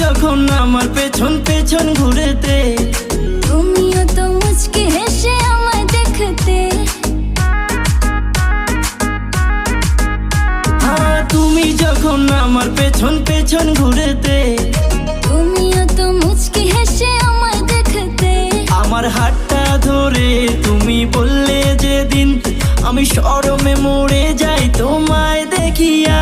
যখন আমার পেছন পেছন ঘুরেতে, তুমিও তো মুচকি হেসে আমায় দেখতে। হ্যাঁ তুমি যখন আমার পেছন পেছন ঘুরেতে, তুমিও তো মুচকি হেসে আমায় দেখতে। আমার হাতটা ধরে তুমি বললে যেদিন, আমি শরমে মরে যাই তোমায় দেখিয়া।